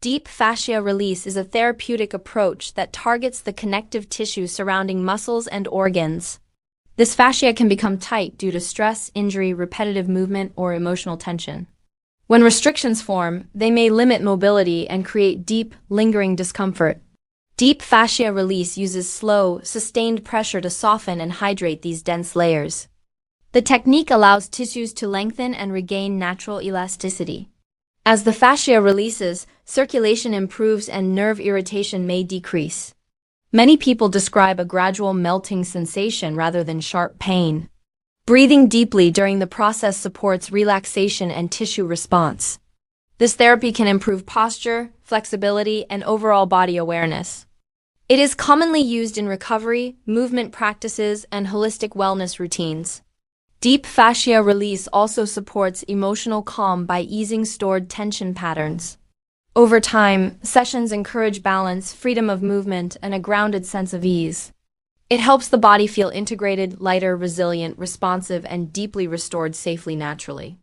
Deep fascia release is a therapeutic approach that targets the connective tissue surrounding muscles and organs. This fascia can become tight due to stress, injury, repetitive movement, or emotional tension. When restrictions form, they may limit mobility and create deep, lingering discomfort. Deep fascia release uses slow, sustained pressure to soften and hydrate these dense layers. The technique allows tissues to lengthen and regain natural elasticity. As the fascia releases, circulation improves and nerve irritation may decrease. Many people describe a gradual melting sensation rather than sharp pain. Breathing deeply during the process supports relaxation and tissue response. This therapy can improve posture, flexibility, and overall body awareness. It is commonly used in recovery, movement practices, and holistic wellness routines. Deep fascia release also supports emotional calm by easing stored tension patterns. Over time, sessions encourage balance, freedom of movement, and a grounded sense of ease. It helps the body feel integrated, lighter, resilient, responsive, and deeply restored safely naturally.